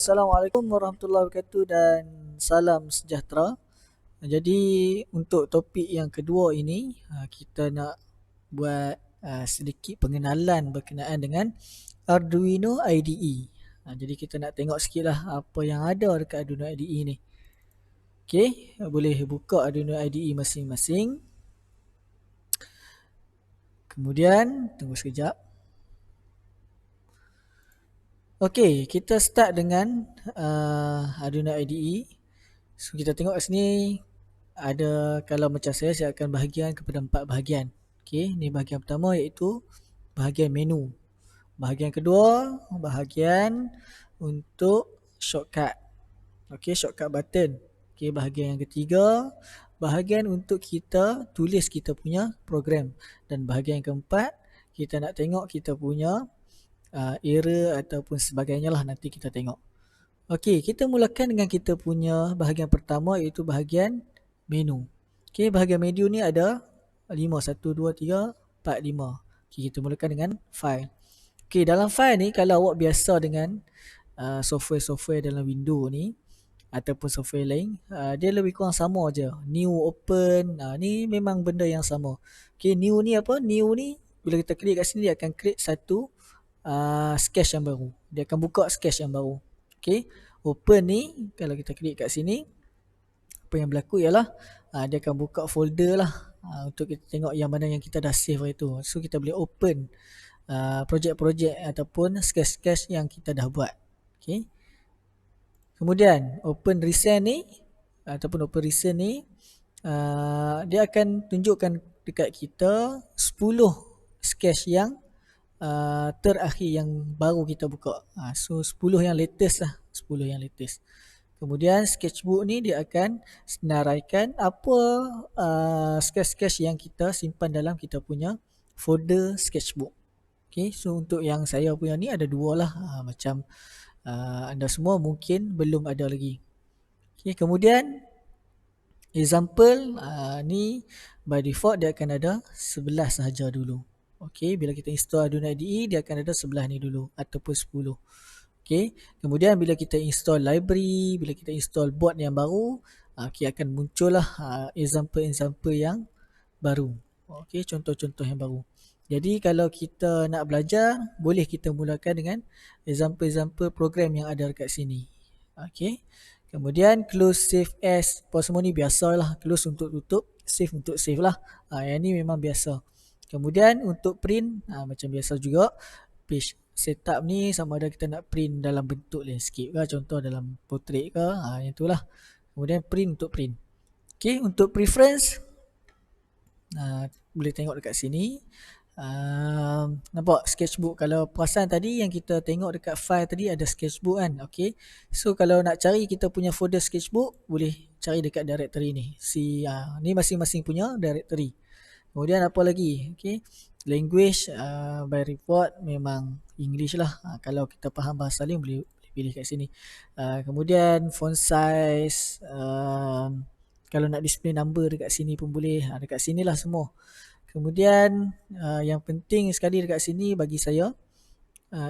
Assalamualaikum warahmatullahi wabarakatuh dan salam sejahtera. Jadi untuk topik yang kedua ini kita nak buat sedikit pengenalan berkenaan dengan Arduino IDE. Jadi kita nak tengok sikit lah apa yang ada dekat Arduino IDE ni. Okey, boleh buka Arduino IDE masing-masing. Kemudian tunggu sekejap. Okey, kita start dengan Arduino IDE. So kita tengok kat sini ada, kalau macam saya akan bahagian kepada 4 bahagian. Okey, ni bahagian pertama iaitu bahagian menu. Bahagian kedua, bahagian untuk shortcut. Okey, shortcut button. Okey, bahagian yang ketiga, bahagian untuk kita tulis kita punya program. Dan bahagian yang keempat, kita nak tengok kita punya error ataupun sebagainya lah, nanti kita tengok. Okey, kita mulakan dengan kita punya bahagian pertama iaitu bahagian menu. Okey, bahagian menu ni ada 5, 1, 2, 3, 4, 5. Okey, kita mulakan dengan file. Okey, dalam file ni kalau awak biasa dengan software-software dalam Windows ni ataupun software lain, dia lebih kurang sama aja. New, open, ni memang benda yang sama. Okey, new ni apa? New ni bila kita klik kat sini dia akan create satu sketch yang baru. Dia akan buka sketch yang baru. Okey, open ni kalau kita klik kat sini, apa yang berlaku ialah dia akan buka folder lah untuk kita tengok yang mana yang kita dah save itu. So kita boleh open projek-projek ataupun sketch-sketch yang kita dah buat. Okey. Kemudian open recent ni ataupun open recent ni dia akan tunjukkan dekat kita 10 sketch yang terakhir yang baru kita buka. So 10 yang latest lah, 10 yang latest. Kemudian sketchbook ni dia akan senaraikan apa sketch-sketch yang kita simpan dalam kita punya folder sketchbook. Okay, so untuk yang saya punya ni ada 2 lah. Macam anda semua mungkin belum ada lagi. Okay, kemudian example ni by default dia akan ada 11 sahaja dulu. Okey, bila kita install Arduino IDE dia akan ada 11 ni dulu ataupun 10. Okey, kemudian bila kita install library, bila kita install board yang baru, akan muncullah example-example yang baru. Okey, contoh-contoh yang baru. Jadi kalau kita nak belajar, boleh kita mulakan dengan example-example program yang ada dekat sini. Okey. Kemudian close, save as, apa semua ni biasalah. Close untuk tutup, save untuk save lah. Yang ni memang biasa. Kemudian untuk print, macam biasa juga. Page setup ni sama ada kita nak print dalam bentuk landscape ke, contoh dalam portrait ke, yang itulah. Kemudian print untuk print. Okay, untuk preference, boleh tengok dekat sini. Nampak sketchbook. Kalau perasan tadi yang kita tengok dekat file tadi ada sketchbook kan. Okay, so kalau nak cari kita punya folder sketchbook, boleh cari dekat directory ni. Ni masing-masing punya directory. Kemudian apa lagi? Okay, language by report memang English lah. Kalau kita faham bahasa lain boleh pilih kat sini. Kemudian font size, kalau nak display number dekat sini pun boleh. Dekat sini lah semua. Kemudian yang penting sekali dekat sini bagi saya,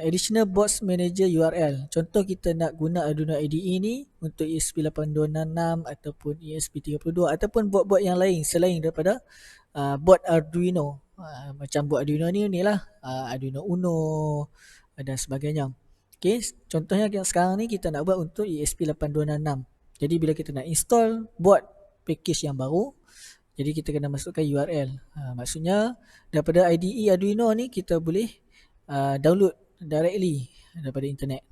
additional box manager URL. Contoh kita nak guna Arduino IDE ni untuk ESP8266 ataupun ESP32 ataupun board-board yang lain selain daripada board Arduino. Macam board Arduino ni lah, Arduino Uno dan sebagainya. Okay, contohnya sekarang ni kita nak buat untuk ESP8266. Jadi bila kita nak install board package yang baru, jadi kita kena masukkan URL. Maksudnya daripada IDE Arduino ni kita boleh download directly daripada internet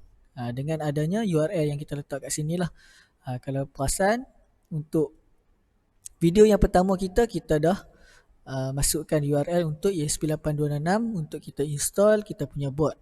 dengan adanya URL yang kita letak kat sini lah. Kalau perasan untuk video yang pertama kita dah masukkan URL untuk ESP8266 untuk kita install kita punya board.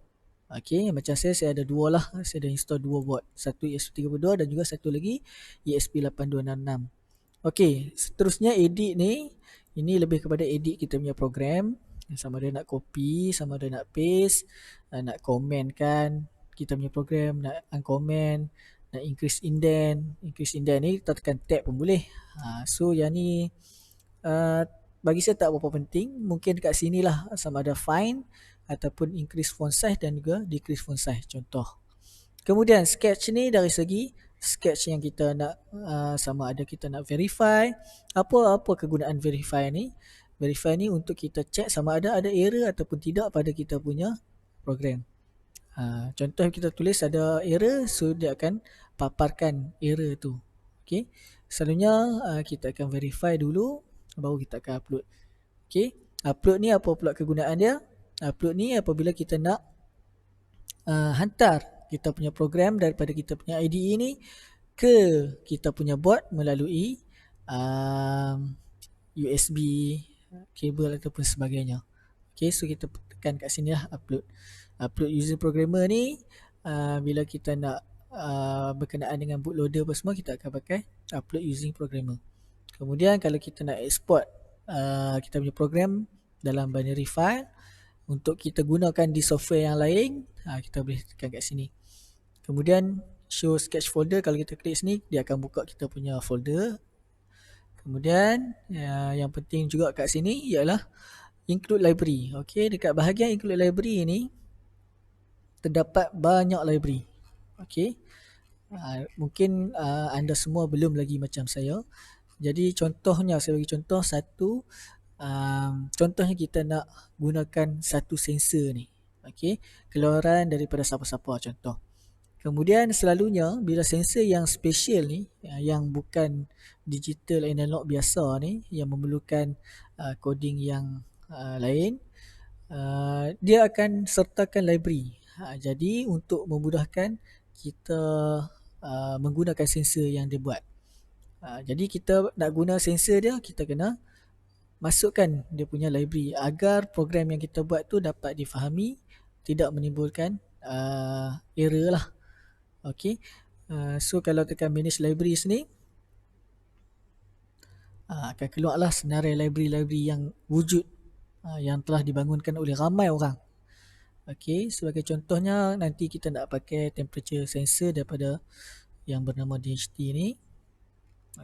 Okay, macam saya ada 2 lah. Saya dah install 2 board. Satu ESP32 dan juga satu lagi ESP8266. Okay, seterusnya edit ni. Ini lebih kepada edit kita punya program. Sama ada nak copy, sama ada nak paste, nak comment kan kita punya program, nak uncomment, nak increase indent. Increase indent ni kita tekan tab pun boleh. So yang ni bagi saya tak berapa penting. Mungkin dekat sini lah sama ada find ataupun increase font size dan juga decrease font size. Contoh. Kemudian sketch ni dari segi sketch yang kita nak sama ada kita nak verify. Apa kegunaan verify ni? Verify ni untuk kita check sama ada error ataupun tidak pada kita punya program. Contoh kita tulis ada error, so dia akan paparkan error tu. Okay. Selalunya kita akan verify dulu, baru kita akan upload. Okay. Upload ni apa pula kegunaan dia? Upload ni apabila kita nak hantar kita punya program daripada kita punya IDE ni ke kita punya board melalui USB, kabel ataupun sebagainya. Okay, so kita tekan kat sini lah upload. Upload user programmer ni bila kita nak berkenaan dengan bootloader apa semua, kita akan pakai upload using programmer. Kemudian kalau kita nak export kita punya program dalam binary file untuk kita gunakan di software yang lain, kita boleh tekan kat sini. Kemudian show sketch folder, kalau kita klik sini dia akan buka kita punya folder. Kemudian yang penting juga kat sini ialah include library. Okey, dekat bahagian include library ni terdapat banyak library. Okey. Mungkin anda semua belum lagi macam saya. Jadi contohnya, saya bagi contoh satu. Contohnya kita nak gunakan satu sensor ni. Okey, keluaran daripada siapa-siapa contoh. Kemudian selalunya bila sensor yang special ni, yang bukan digital analog biasa ni, yang memerlukan coding yang lain, dia akan sertakan library. Jadi untuk memudahkan kita menggunakan sensor yang dia buat. Jadi kita nak guna sensor dia, kita kena masukkan dia punya library agar program yang kita buat tu dapat difahami, tidak menimbulkan error lah. Okay. So kalau tekan manage libraries ni, akan keluarlah senarai library-library yang wujud, yang telah dibangunkan oleh ramai orang. Okay, sebagai contohnya nanti kita nak pakai temperature sensor daripada yang bernama DHT ni.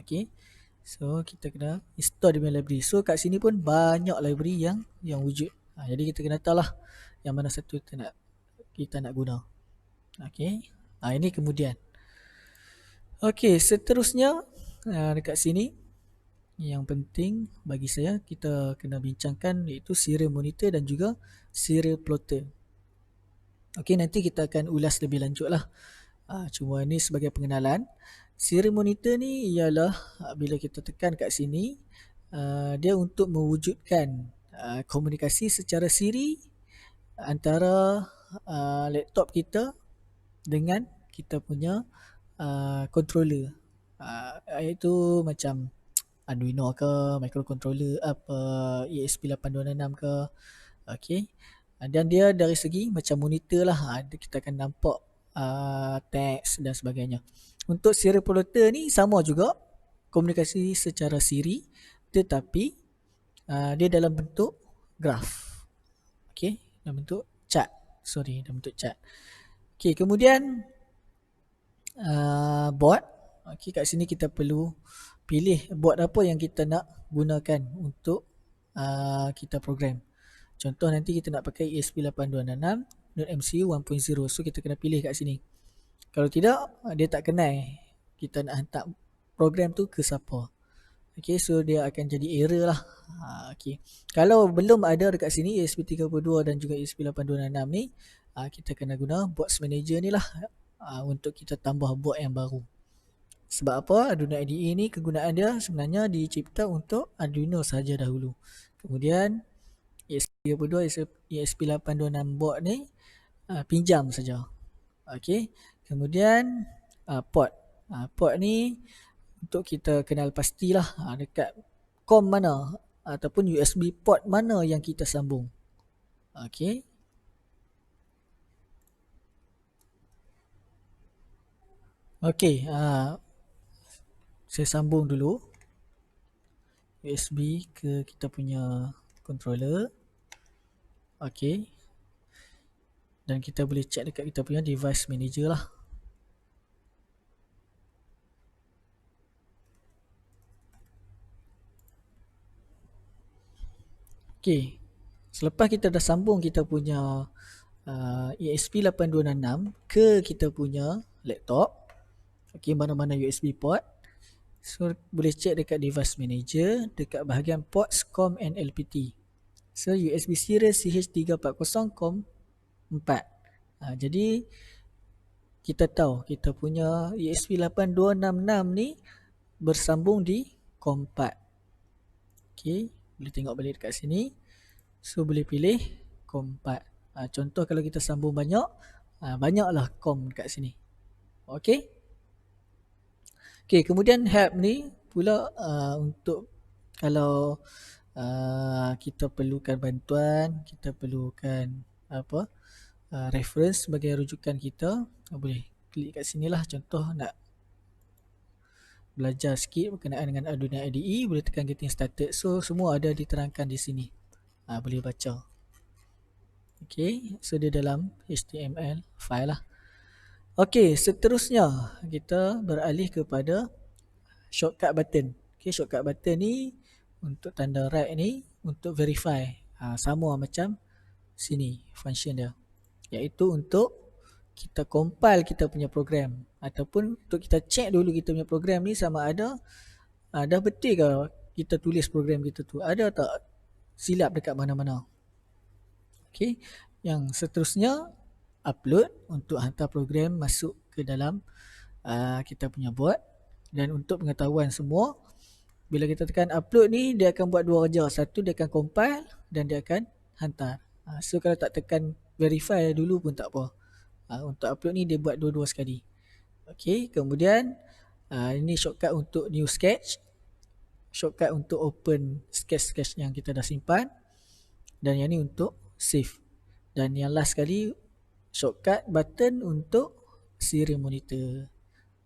Okay, so kita kena install dia punya library. So kat sini pun banyak library yang wujud. Jadi kita kena tahu lah yang mana satu kita nak guna. Okay, ini kemudian. Okay, seterusnya dekat sini yang penting bagi saya kita kena bincangkan iaitu serial monitor dan juga serial plotter. Okay, nanti kita akan ulas lebih lanjut lah. Cuma ni sebagai pengenalan. Serial monitor ni ialah bila kita tekan kat sini, dia untuk mewujudkan komunikasi secara siri antara laptop kita dengan kita punya controller, iaitu macam Arduino ke, microcontroller apa, ESP8266 ke. Okay. Dan dia dari segi macam monitor lah, kita akan nampak teks dan sebagainya. Untuk serial plotter ni sama juga, komunikasi secara siri, tetapi dia dalam bentuk graf. Okay, dalam bentuk chart. Dalam bentuk chart. Okay, kemudian board. Okay, kat sini kita perlu pilih board apa yang kita nak gunakan untuk kita program. Contoh nanti kita nak pakai ESP8266 Node MCU 1.0. So kita kena pilih kat sini. Kalau tidak, dia tak kenal kita nak hantar program tu ke siapa. Okay, so dia akan jadi error lah. Okay. Kalau belum ada dekat sini ESP32 dan juga ESP8266 ni, kita kena guna boards manager ni lah untuk kita tambah board yang baru. Sebab apa? Arduino IDE ni kegunaan dia sebenarnya dicipta untuk Arduino saja dahulu. Kemudian ESP32, ESP8266 board ni pinjam saja. Okey. Kemudian port. Port ni untuk kita kenal pastilah dekat COM mana ataupun USB port mana yang kita sambung. Okey. Okey, saya sambung dulu USB ke kita punya controller. Okey. Dan kita boleh check dekat kita punya device manager lah. Okey. Selepas kita dah sambung kita punya ESP8266 ke kita punya laptop. Okay, mana-mana USB port. So boleh check dekat device manager, dekat bahagian ports COM and LPT. So USB serial CH340 COM 4. Jadi kita tahu kita punya ESP8266 ni bersambung di COM 4. Okay, boleh tengok balik dekat sini. So boleh pilih COM 4. Contoh kalau kita sambung banyak, banyaklah COM dekat sini. Okay. Okay, kemudian help ni pula untuk kalau kita perlukan bantuan, kita perlukan reference sebagai rujukan kita, boleh klik kat sini lah. Contoh nak belajar sikit berkenaan dengan Arduino IDE, boleh tekan getting started. So semua ada diterangkan di sini, boleh baca. Okay, so dia dalam HTML file lah. Okay, seterusnya kita beralih kepada shortcut button. Okay, shortcut button ni untuk tanda right ni untuk verify. Sama macam sini function dia, iaitu untuk kita compile kita punya program, ataupun untuk kita check dulu kita punya program ni sama ada dah betul ke kita tulis program kita tu, ada tak silap dekat mana-mana. Okay, yang seterusnya upload untuk hantar program masuk ke dalam kita punya board. Dan untuk pengetahuan semua, bila kita tekan upload ni, dia akan buat dua kerja. Satu, dia akan compile dan dia akan hantar. So kalau tak tekan verify dulu pun tak apa. Untuk upload ni dia buat dua-dua sekali. Okay, kemudian ini shortcut untuk new sketch, shortcut untuk open sketch-sketch yang kita dah simpan, dan yang ni untuk save. Dan yang last sekali, shortcut button untuk serial monitor.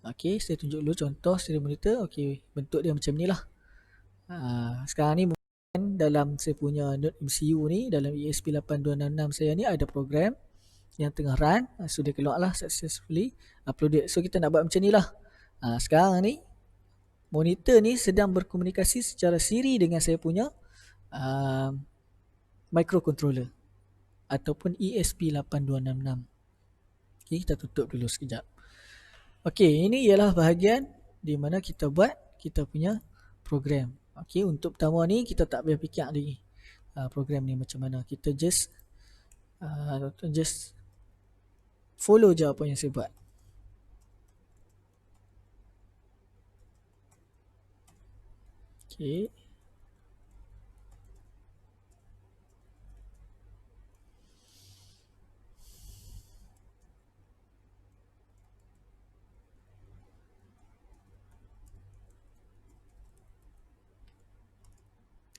Okay, saya tunjuk dulu contoh serial monitor. Okay, bentuk dia macam ni lah. Sekarang ni mungkin dalam saya punya node MCU ni, dalam ESP8266 saya ni ada program yang tengah run. So dia keluar lah successfully uploaded. So kita nak buat macam ni lah. Sekarang ni monitor ni sedang berkomunikasi secara siri dengan saya punya microcontroller ataupun ESP8266. Okay, kita tutup dulu sekejap. Okay, ini ialah bahagian di mana kita buat kita punya program. Okay, untuk pertama ni kita tak payah fikir lagi program ni macam mana. Kita just follow je apa yang saya buat. Okay.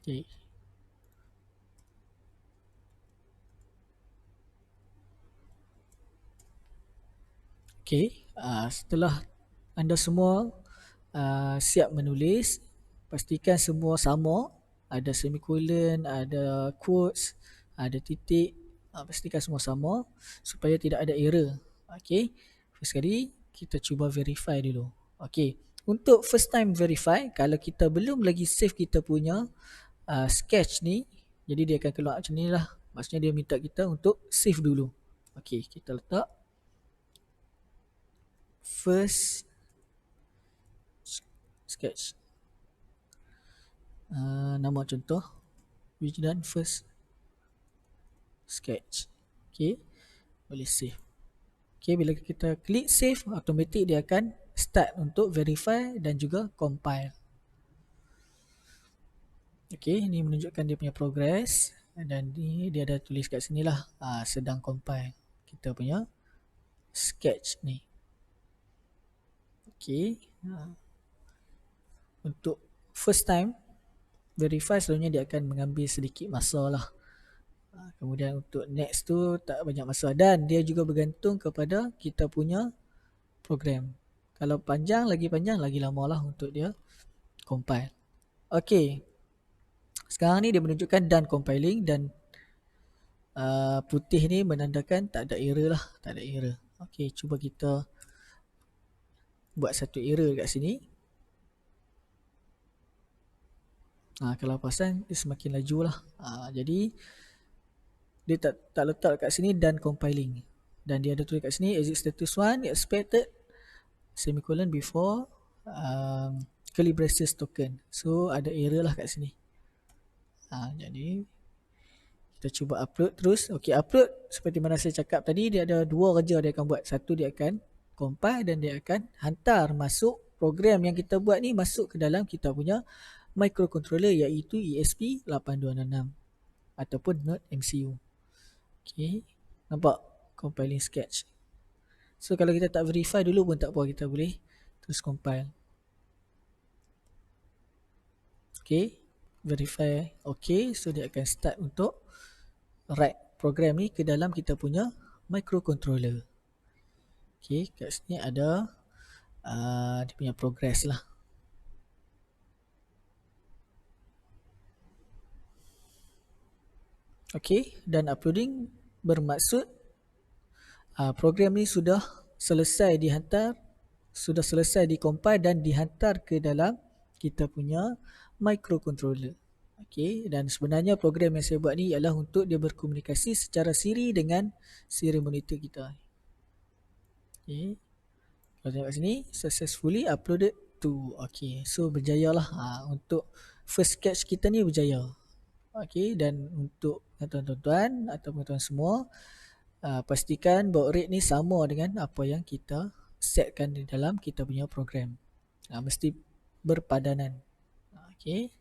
Okay. Okay, setelah anda semua siap menulis, pastikan semua sama, ada semicolon, ada quotes, ada titik, pastikan semua sama supaya tidak ada error. Okay, first kali kita cuba verify dulu. Okay, untuk first time verify, kalau kita belum lagi save kita punya sketch ni, jadi dia akan keluar macam ni lah. Maksudnya dia minta kita untuk save dulu. Okay, kita letak first sketch, nama contoh Wijdan first sketch. Okay, boleh save. Okay, bila kita klik save, automatik dia akan start untuk verify dan juga compile. Okay, ini menunjukkan dia punya progress, dan ni dia ada tulis kat sini lah, sedang compile kita punya sketch ni. Okay, untuk first time verify selalunya dia akan mengambil sedikit masa lah. Kemudian untuk next tu tak banyak masa, dan dia juga bergantung kepada kita punya program. Kalau panjang, lagi lama lah untuk dia compile. Okay, sekarang ni dia menunjukkan done compiling, dan putih ni menandakan tak ada error lah, tak ada error. Okay, cuba kita buat satu error kat sini. Kalau perasan dia semakin laju lah. Jadi dia tak letak kat sini dan compiling. Dan dia ada tulis kat sini exit status 1 expected semicolon before curly braces token. So ada error lah kat sini. Jadi kita cuba upload terus. Okey, upload seperti mana saya cakap tadi, dia ada dua kerja dia akan buat. Satu, dia akan compile dan dia akan hantar masuk program yang kita buat ni masuk ke dalam kita punya microcontroller iaitu ESP8266 ataupun Node MCU. Okey, nampak compiling sketch. So kalau kita tak verify dulu pun tak apa, kita boleh terus compile. Okey, verify. Okey, so dia akan start untuk write program ni ke dalam kita punya microcontroller. Okey, kat sini ada dia punya progress lah. Okey, dan uploading bermaksud program ni sudah selesai dihantar, sudah selesai dikompil dan dihantar ke dalam kita punya microcontroller. Okey, dan sebenarnya program yang saya buat ni ialah untuk dia berkomunikasi secara siri dengan serial monitor kita. Okey, kalau tengok kat sini, successfully uploaded to. Okey, so berjaya lah. Untuk first sketch kita ni berjaya. Okey, dan untuk tuan-tuan atau tuan-tuan semua, pastikan baud rate ni sama dengan apa yang kita setkan di dalam kita punya program. Mesti berpadanan. Okey.